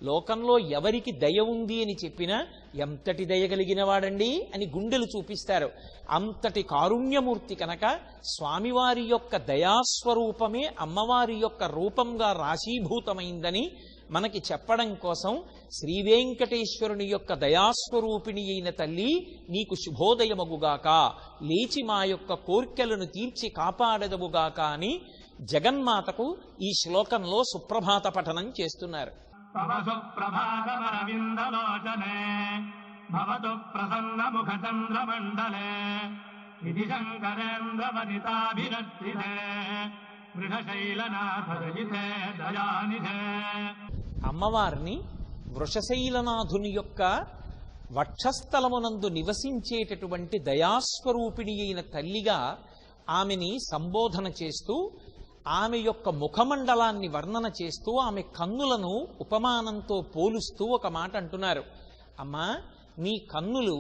లోకంలో ఎవరికి దయ ఉంది అని చెప్పినా ఎంతటి దయ కలిగిన వాడండి అని గుండెలు చూపిస్తారు. అంతటి కారుణ్యమూర్తి కనుక స్వామివారి యొక్క దయాస్వరూపమే అమ్మవారి యొక్క రూపంగా రాశీభూతమైందని మనకి చెప్పడం కోసం శ్రీవేంకటేశ్వరుని యొక్క దయాస్వరూపిణి అయిన తల్లి నీకు శుభోదయమగుగాక, లేచి మా యొక్క కోర్కెలను తీర్చి కాపాడదవుగాక అని జగన్మాతకు ఈ శ్లోకంలో సుప్రభాత పఠనం చేస్తున్నారు. అమ్మవారిని వృషశైలనాథుని యొక్క వక్షస్థలమునందు నివసించేటటువంటి దయాస్వరూపిణి అయిన తల్లిగా ఆమెని సంబోధన చేస్తూ ఆమె యొక్క ముఖమండలాన్ని వర్ణన చేస్తూ ఆమె కన్నులను ఉపమానంతో పోలుస్తూ ఒక మాట అంటున్నారు. అమ్మా, నీ కన్నులు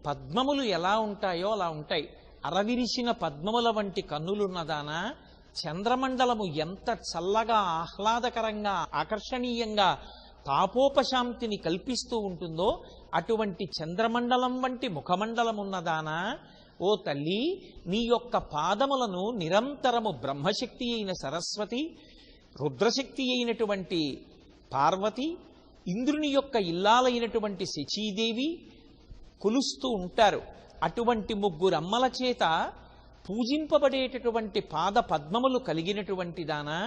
పద్మములు ఎలా ఉంటాయో అలా ఉంటాయి. అరవిరిసిన పద్మముల వంటి కన్నులున్నదానా, చంద్రమండలము ఎంత చల్లగా ఆహ్లాదకరంగా ఆకర్షణీయంగా తాపోపశాంతిని కల్పిస్తూ ఉంటుందో అటువంటి చంద్రమండలం వంటి ముఖమండలమున్నదానా, ఓ తల్లి, నీ యొక్క పాదములను నిరంతరము బ్రహ్మశక్తి అయిన సరస్వతి, రుద్రశక్తి అయినటువంటి పార్వతి, ఇంద్రుని యొక్క ఇల్లాలైనటువంటి శచీదేవి కొలుస్తూ ఉంటారు. అటువంటి ముగ్గురు అమ్మల చేత పూజింపబడేటటువంటి పాద పద్మములు కలిగినటువంటి దానా,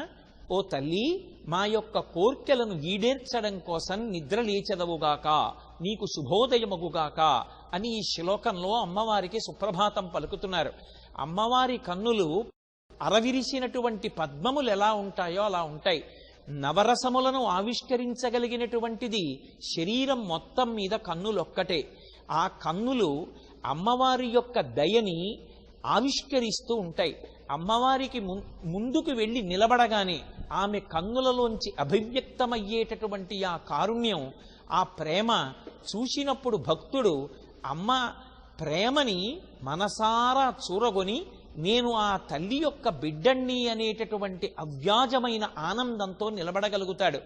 ఓ తల్లి, మా యొక్క కోర్కెలను ఈడేర్చడం కోసం నిద్ర లేచెదవుగాక, నీకు శుభోదయమగుగాక అని ఈ శ్లోకంలో అమ్మవారికి సుప్రభాతం పలుకుతున్నారు. అమ్మవారి కన్నులు అరవిరిసినటువంటి పద్మములు ఎలా ఉంటాయో అలా ఉంటాయి. నవరసములను ఆవిష్కరించగలిగినటువంటిది శరీరం మొత్తం మీద కన్నులొక్కటే. ఆ కన్నులు అమ్మవారి యొక్క దయని ఆవిష్కరిస్తూ ఉంటాయి. అమ్మవారికి ముందుకు వెళ్ళి నిలబడగానే ఆమె కన్నులలోంచి అభివ్యక్తమయ్యేటటువంటి ఆ కారుణ్యం, ఆ ప్రేమ చూసినప్పుడు భక్తుడు అమ్మ ప్రేమని మనసారా చూరగొని నేను ఆ తల్లి యొక్క బిడ్డణ్ణి అనేటటువంటి అవ్యాజమైన ఆనందంతో నిలబడగలుగుతాడు.